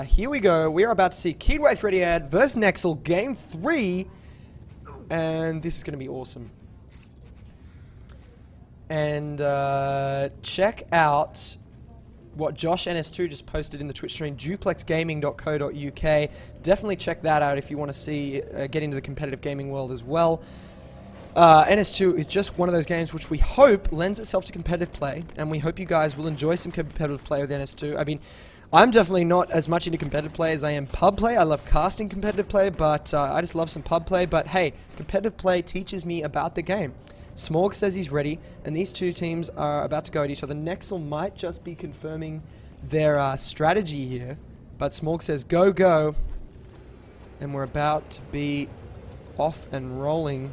Here we go. We are about to see Cyd versus NXZL Game 3. And this is going to be awesome. And check out what Josh NS2 just posted in the Twitch stream, duplexgaming.co.uk. Definitely check that out if you want to see, get into the competitive gaming world as well. NS2 is just one of those games which we hope lends itself to competitive play, and we hope you guys will enjoy some competitive play with NS2. I mean, I'm definitely not as much into competitive play as I am pub play. I love casting competitive play, but I just love some pub play. But hey, competitive play teaches me about the game. Smorg says he's ready, and these two teams are about to go at each other. NXZL might just be confirming their strategy here, but Smorg says go, go, and we're about to be off and rolling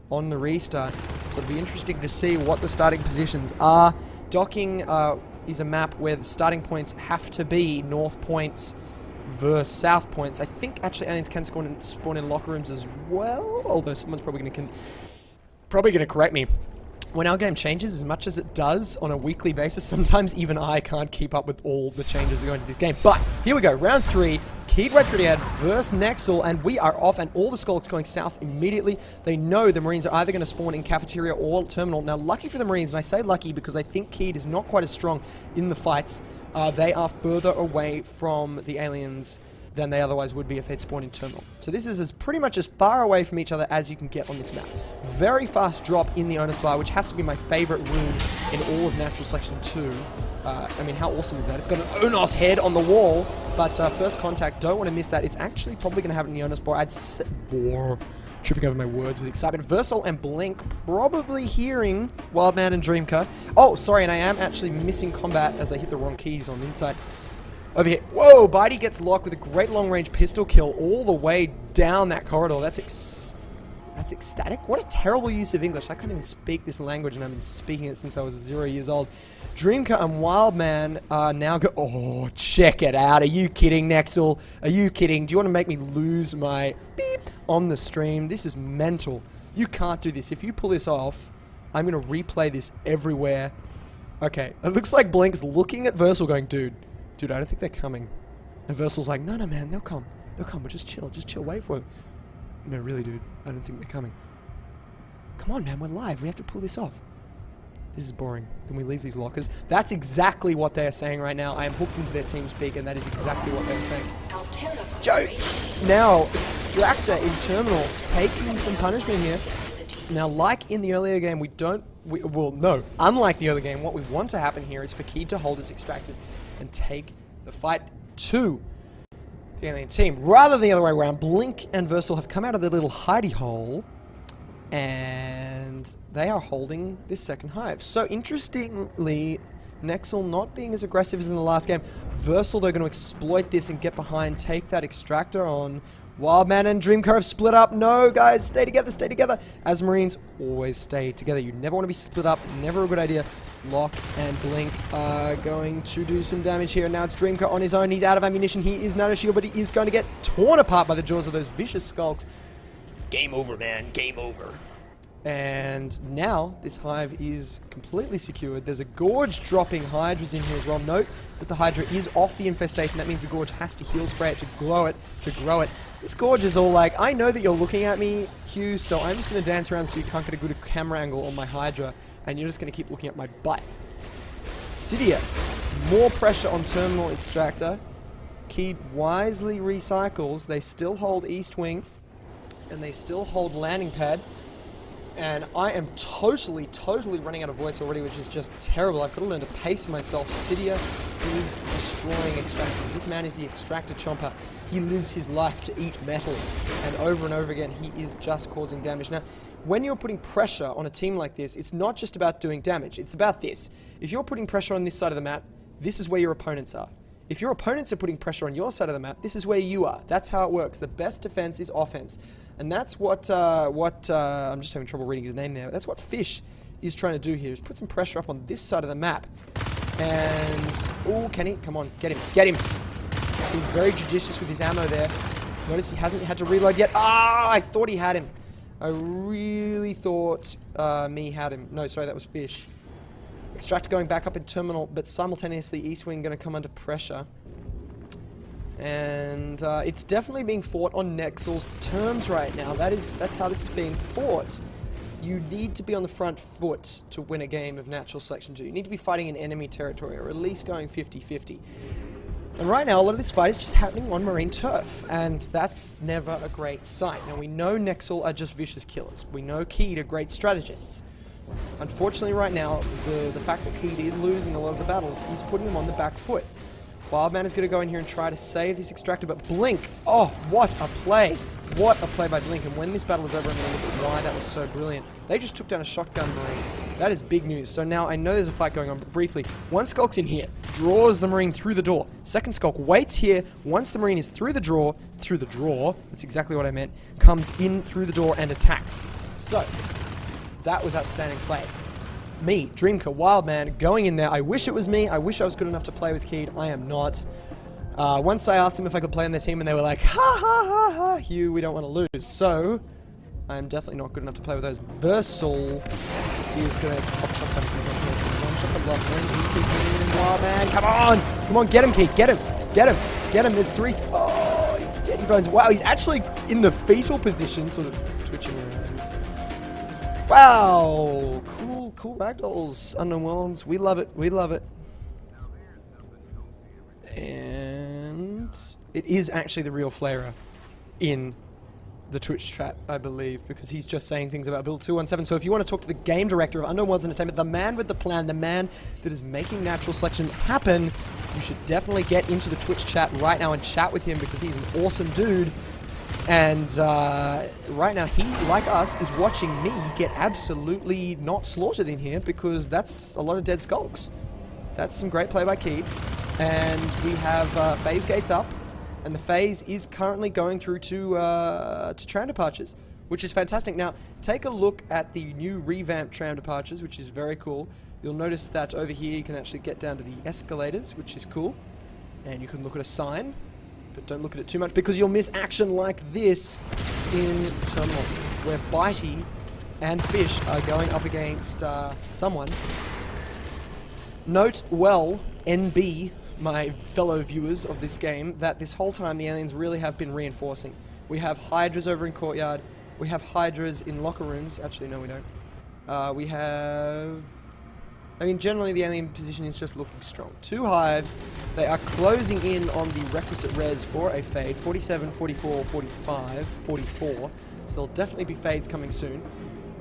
on the restart. So it'll be interesting to see what the starting positions are. Docking is a map where the starting points have to be north points versus south points. I think actually aliens can spawn in locker rooms as well, although someone's probably going to correct me. When our game changes as much as it does on a weekly basis, sometimes even I can't keep up with all the changes that go into this game. But here we go, round 3, Cyd versus NXZL, and we are off, and all the skulks going south immediately. They know the Marines are either going to spawn in cafeteria or terminal. Now, lucky for the Marines, and I say lucky because I think Cyd is not quite as strong in the fights. They are further away from the aliens than they otherwise would be if they'd spawned in terminal. So this is pretty much as far away from each other as you can get on this map. Very fast drop in the onus bar, which has to be my favorite room in all of Natural Selection 2. I mean, how awesome is that? It's got an Onos head on the wall, but first contact, don't want to miss that. It's actually probably going to have it in the onus bar. Tripping over my words with excitement. Versal and Blink probably hearing Wildman and Dreamcar. Oh, sorry, and I am actually missing combat as I hit the wrong keys on the inside. Over here. Whoa, Bitey gets locked with a great long-range pistol kill all the way down that corridor. That's ecstatic. What a terrible use of English. I can't even speak this language, and I've been speaking it since I was 0 years old. Dreamcar and Wildman are now oh, check it out. Are you kidding, NXZL? Are you kidding? Do you want to make me lose my beep on the stream? This is mental. You can't do this. If you pull this off, I'm going to replay this everywhere. Okay, it looks like Blink's looking at Versal going, dude, I don't think they're coming. And Versal's like, no, man, they'll come. They'll come, but just chill, wait for them. No, really, dude, I don't think they're coming. Come on, man, we're live. We have to pull this off. This is boring. Can we leave these lockers? That's exactly what they're saying right now. I am hooked into their team speak, and that is exactly what they're saying. Jokes! Now, Extractor in terminal, taking some punishment here. Now, like in the earlier game, unlike the earlier game, what we want to happen here is for Cyd to hold his Extractors and take the fight to the alien team, rather than the other way around. Blink and Versal have come out of their little hidey hole, and they are holding this second hive. So interestingly, NXZL not being as aggressive as in the last game. Versal, they're going to exploit this and get behind, take that Extractor on. Wildman and Dreamcar have split up. No, guys, stay together, stay together. As Marines, always stay together. You never want to be split up. Never a good idea. Lock and Blink are going to do some damage here. Now it's Dreamcar on his own. He's out of ammunition. He is not a shield, but he is going to get torn apart by the jaws of those vicious skulks. Game over, man. Game over. And now this hive is completely secured. There's a Gorge dropping Hydras in here as well. Note that the Hydra is off the infestation. That means the Gorge has to heal spray it to grow it. This Gorge is all like, I know that you're looking at me, Hugh, so I'm just going to dance around so you can't get a good camera angle on my Hydra, and you're just going to keep looking at my butt. Cydia, more pressure on terminal Extractor. Cyd wisely recycles. They still hold East Wing, and they still hold landing pad. And I am totally running out of voice already, which is just terrible. I've got to learn to pace myself. Cydia is destroying Extractors. This man is the Extractor chomper. He lives his life to eat metal. And over again, he is just causing damage. Now, when you're putting pressure on a team like this, it's not just about doing damage. It's about this. If you're putting pressure on this side of the map, this is where your opponents are. If your opponents are putting pressure on your side of the map, this is where you are. That's how it works. The best defense is offense. And that's what I'm just having trouble reading his name there. That's what Fish is trying to do here, is put some pressure up on this side of the map. And, oh, can he? Come on, get him. Being very judicious with his ammo there. Notice he hasn't had to reload yet. Ah, I thought he had him. I really thought me had him. No, sorry, that was Fish. Extractor going back up in terminal, but simultaneously East Wing going to come under pressure. And it's definitely being fought on NXZL's terms right now. That's how this is being fought. You need to be on the front foot to win a game of Natural Selection 2. You need to be fighting in enemy territory, or at least going 50-50. And right now, a lot of this fight is just happening on marine turf, and that's never a great sight. Now, we know NXZL are just vicious killers. We know Cyd are great strategists. Unfortunately, right now, the fact that Cyd is losing a lot of the battles is putting him on the back foot. Wildman is going to go in here and try to save this extractor, but Blink, oh, what a play. What a play by Blink, and when this battle is over, I'm going to look at why that was so brilliant. They just took down a shotgun marine. That is big news. So now I know there's a fight going on, but briefly, one Skulk's in here, draws the marine through the door. Second Skulk waits here. Once the marine is through the draw, that's exactly what I meant, comes in through the door and attacks. So, that was outstanding play. Me, Dreamka, Wildman, going in there. I wish it was me. I wish I was good enough to play with Cyd. I am not. Once I asked them if I could play on their team, and they were like, ha ha ha ha, Hugh, we don't want to lose. So, I'm definitely not good enough to play with those. Versal is going to pop shotgun. One shot the bluff. Wildman, come on! Come on, get him, Cyd. Get him. Get him. Get him. There's three. Oh, he's dead. He bones. Wow, he's actually in the fetal position, sort of twitching around. Wow! Cool ragdolls, Unknown Worlds. We love it. We love it. And it is actually the real Flarer in the Twitch chat, I believe, because he's just saying things about Build 217. So if you want to talk to the game director of Unknown Worlds Entertainment, the man with the plan, the man that is making Natural Selection happen, you should definitely get into the Twitch chat right now and chat with him, because he's an awesome dude. And right now, he, like us, is watching me get absolutely not slaughtered in here, because that's a lot of dead skulks. That's some great play by Cyd. And we have phase gates up, and the phase is currently going through to tram departures, which is fantastic. Now, take a look at the new revamped tram departures, which is very cool. You'll notice that over here you can actually get down to the escalators, which is cool. And you can look at a sign, but don't look at it too much, because you'll miss action like this in Terminal, where Bitey and Fish are going up against someone. Note well, NB, my fellow viewers of this game, that this whole time the aliens really have been reinforcing. We have Hydras over in Courtyard, we have Hydras in locker rooms. Actually, no, we don't. We have... I mean, generally the alien position is just looking strong. Two hives. They are closing in on the requisite res for a fade. 47, 44, 45, 44. So there'll definitely be fades coming soon.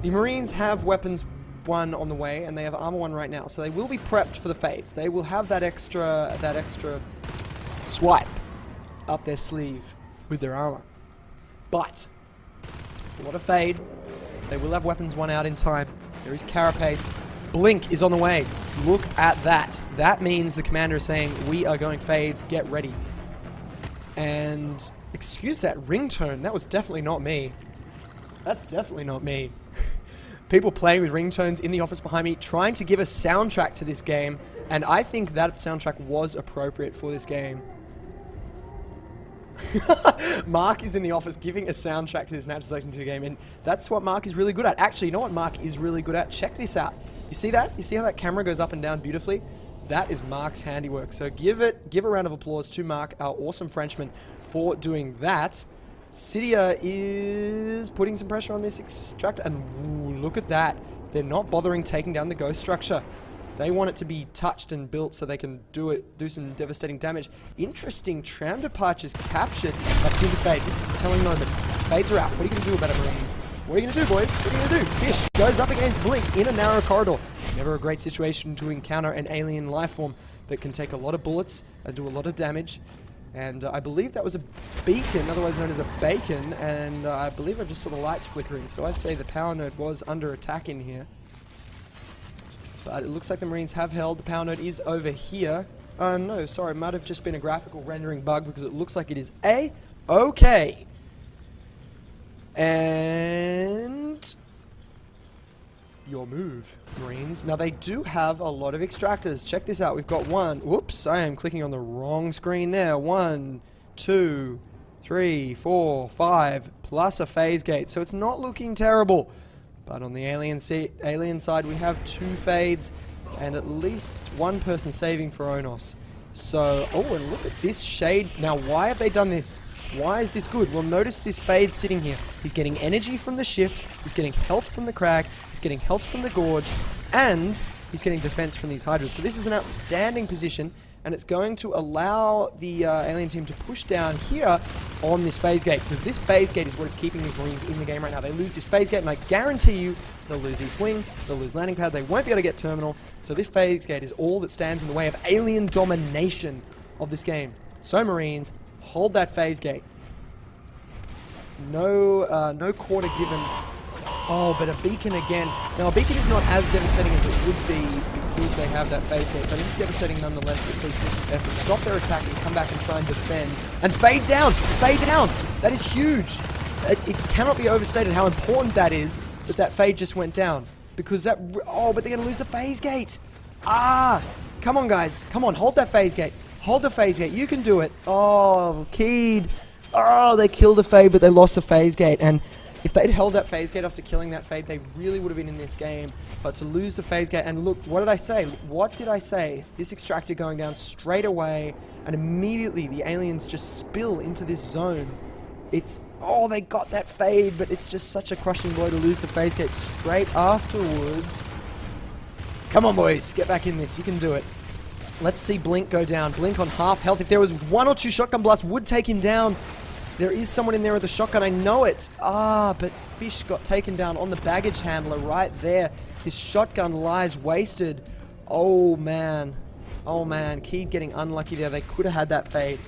The Marines have weapons 1 on the way, and they have armor 1 right now. So they will be prepped for the fades. They will have that extra swipe up their sleeve with their armor. But it's a lot of fade. They will have weapons 1 out in time. There is Carapace. Blink is on the way. Look at that. That means the commander is saying, we are going fades, get ready. And excuse that ringtone, that was definitely not me. That's definitely not me. People playing with ringtones in the office behind me, trying to give a soundtrack to this game, and I think that soundtrack was appropriate for this game. Mark is in the office giving a soundtrack to this Natural Selection 2 game, and that's what Mark is really good at. Actually, you know what Mark is really good at? Check this out. You see that? You see how that camera goes up and down beautifully? That is Mark's handiwork. So give a round of applause to Mark, our awesome Frenchman, for doing that. Cydia is putting some pressure on this extractor, and ooh, look at that. They're not bothering taking down the ghost structure. They want it to be touched and built so they can do some devastating damage. Interesting, tram departures captured. But here's a fade. This is a telling moment. Fades are out. What are you going to do about it, Marines? What are you going to do, boys? What are you going to do? Fish goes up against Blink in a narrow corridor. Never a great situation to encounter an alien life form that can take a lot of bullets and do a lot of damage. And I believe that was a beacon, otherwise known as a bacon, and I believe I just saw the lights flickering. So I'd say the power node was under attack in here. But it looks like the Marines have held. The power node is over here. No, sorry, it might have just been a graphical rendering bug, because it looks like it is A-okay. And your move, Marines. Now they do have a lot of extractors. Check this out. We've got one. Whoops, I am clicking on the wrong screen there. 1, 2, 3, 4, 5, plus a phase gate. So it's not looking terrible. But on the alien side, we have 2 fades and at least 1 person saving for Onos. So, oh, and look at this shade. Now, why have they done this? Why is this good? Well, notice this Fade sitting here. He's getting energy from the shift, he's getting health from the crag, he's getting health from the gorge, and he's getting defense from these hydras. So this is an outstanding position, and it's going to allow the alien team to push down here on this phase gate, because this phase gate is what is keeping the Marines in the game right now. They lose this phase gate, and I guarantee you they'll lose East Wing, they'll lose landing pad, they won't be able to get terminal. So this phase gate is all that stands in the way of alien domination of this game. So Marines, hold that phase gate. No quarter given. Oh, but a beacon again. Now, a beacon is not as devastating as it would be because they have that phase gate, but it's devastating nonetheless because they have to stop their attack and come back and try and defend. And fade down! Fade down! That is huge! It cannot be overstated how important that is that that fade just went down. Because that... Oh, but they're going to lose the phase gate! Ah! Come on, guys. Come on, hold that phase gate. Hold the phase gate. You can do it. Oh, Cyd. Oh, they killed the fade, but they lost the phase gate. And if they'd held that phase gate after killing that fade, they really would have been in this game. But to lose the phase gate, and look, what did I say? What did I say? This extractor going down straight away, and immediately the aliens just spill into this zone. It's, oh, they got that fade, but it's just such a crushing blow to lose the phase gate straight afterwards. Come on, boys, get back in this. You can do it. Let's see Blink go down. Blink on half health. If there was one or two shotgun blasts, would take him down. There is someone in there with a shotgun, I know it. Ah, but Fish got taken down on the baggage handler right there. His shotgun lies wasted. Oh, man. Oh, man. Cyd getting unlucky there. They could have had that fade.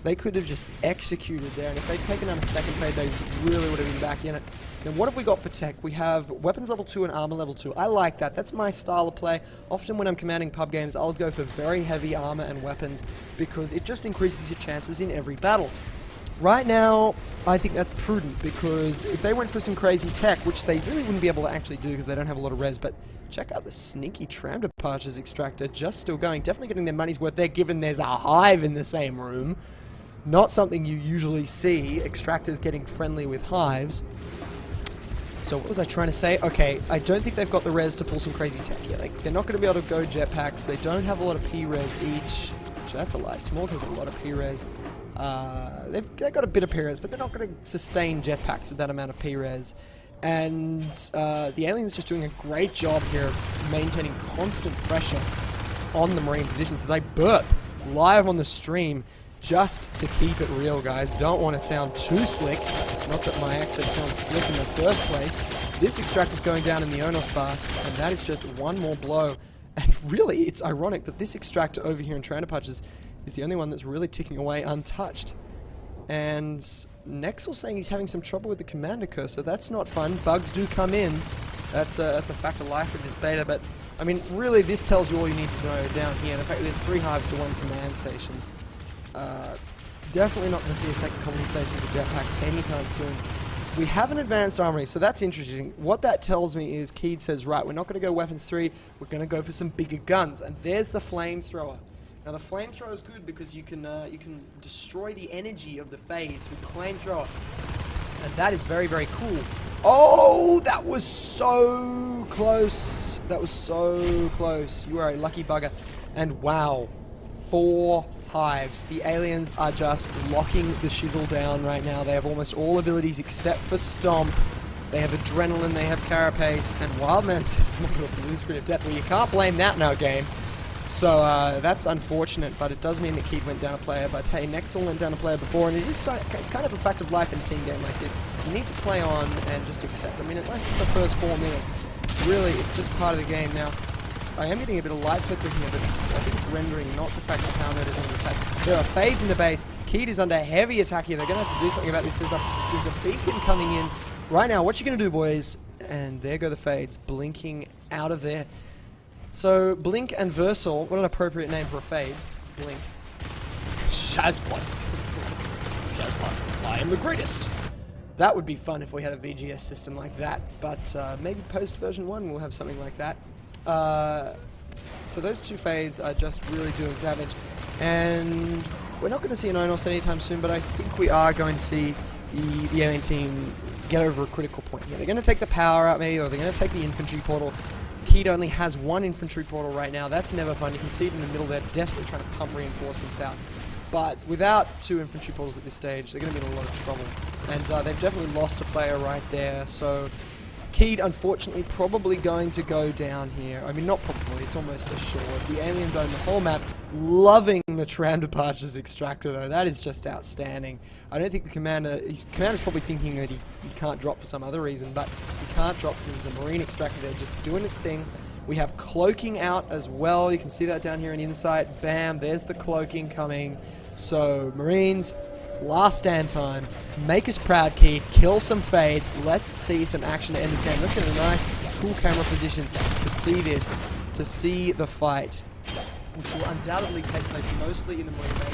They could have just executed there. And if they'd taken down a second fade, they really would have been back in it. Now, what have we got for tech? We have weapons level 2 and armor level 2. I like that. That's my style of play. Often when I'm commanding pub games, I'll go for very heavy armor and weapons because it just increases your chances in every battle. Right now, I think that's prudent because if they went for some crazy tech, which they really wouldn't be able to actually do because they don't have a lot of res, but check out the sneaky tram departures extractor, just still going, definitely getting their money's worth there given there's a hive in the same room. Not something you usually see, extractors getting friendly with hives. So what was I trying to say? Okay, I don't think they've got the res to pull some crazy tech here. Like, they're not going to be able to go jetpacks. They don't have a lot of P-res each. Actually, that's a lie. Smog has a lot of P-res. They've got a bit of P-res, but they're not going to sustain jetpacks with that amount of P-res. And the alien's just doing a great job here of maintaining constant pressure on the Marine positions as I burp live on the stream. Just to keep it real, guys. Don't want to sound too slick. Not that my accent sounds slick in the first place. This extractor's going down in the Onos bar, and that is just one more blow. And really, it's ironic that this extractor over here in Trandapuch is the only one that's really ticking away untouched. And Nexel saying he's having some trouble with the commander cursor. That's not fun. Bugs do come in. That's a fact of life with this beta. But, I mean, really, this tells you all you need to know down here. The fact that there's 3 hives to 1 command station. Definitely not going to see a second command station for jetpacks anytime soon. We have an advanced armory, so that's interesting. What that tells me is Cyd says, right, we're not going to go weapons 3, we're going to go for some bigger guns. And there's the flamethrower. Now the flamethrower is good because you can destroy the energy of the fades with the flamethrower. And that is very, very cool. Oh, that was so close. That was so close. You are a lucky bugger. And wow, 4 hives. The aliens are just locking the shizzle down right now. They have almost all abilities except for Stomp. They have Adrenaline, they have Carapace, and Wildman says someone got a blue screen of death. Well, you can't blame that in our game. So that's unfortunate, but it does mean that Cyd went down a player. But hey, Nexel went down a player before, and it's kind of a fact of life in a team game like this. You need to play on and just accept. I mean, unless it's the first 4 minutes, really, it's just part of the game now. I am getting a bit of light flicker here, but I think it's rendering, not the fact that Power Mode is under attack. There are fades in the base. Cyd is under heavy attack here. They're going to have to do something about this. There's a beacon coming in right now. What you going to do, boys? And there go the fades, blinking out of there. So, Blink and Versal, what an appropriate name for a fade. Blink. Shazbot. Shazbot, I am the greatest. That would be fun if we had a VGS system like that, but maybe post version 1 we'll have something like that. So those 2 fades are just really doing damage, and we're not going to see an Onos anytime soon, but I think we are going to see the alien team get over a critical point here. They're going to take the power out maybe, or they're going to take the infantry portal, Cyd only has one infantry portal right now. That's never fun. You can see it in the middle there, desperately trying to pump reinforcements out. But without 2 infantry portals at this stage, they're going to be in a lot of trouble. And they've definitely lost a player right there. So Cyd, unfortunately, probably going to go down here. I mean, not probably, it's almost assured. The aliens own the whole map. Loving the tram departures extractor, though. That is just outstanding. I don't think the his commander's probably thinking that he can't drop for some other reason, but he can't drop because there's a marine extractor there just doing its thing. We have cloaking out as well. You can see that down here in Insight. Bam, there's the cloaking coming. So, Marines, last stand time. Make us proud, Cyd. Kill some fades. Let's see some action to end this game. Let's get a nice, cool camera position to see this, to see the fight, which will undoubtedly take place mostly in the Marine base.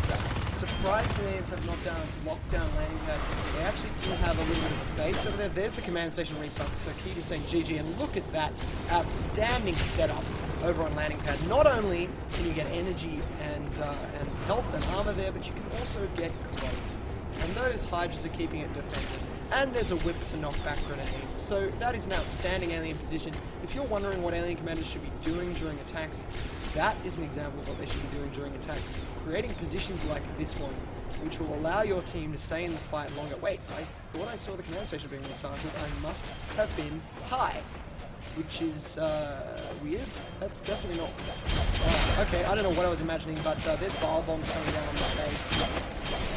Surprised the aliens have knocked down, locked down landing pad. They actually do have a little bit of a base over there. There's the command station restart. So Cyd is saying GG, and look at that outstanding setup over on landing pad. Not only can you get energy and health and armor there, but you can also get cloaked. And those Hydras are keeping it defended. And there's a whip to knock back grenades. So that is an outstanding alien position. If you're wondering what alien commanders should be doing during attacks, that is an example of what they should be doing during attacks. Creating positions like this one, which will allow your team to stay in the fight longer. Wait, I thought I saw the command station being retargeted. I must have been high, which is weird. That's definitely not... okay, I don't know what I was imagining, but there's bile bombs coming down on this base.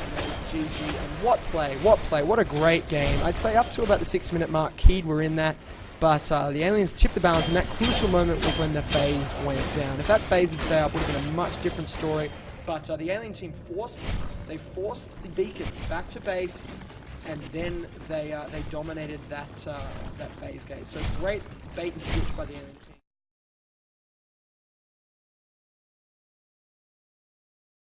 And there's GG. And what play, what a great game. I'd say up to about the 6-minute mark, Cyd were in that. But the aliens tipped the balance, and that crucial moment was when the phase went down. If that phase had stayed up, it would have been a much different story. But the alien team forced the beacon back to base, and then they dominated that phase gate. So great bait and switch by the alien team.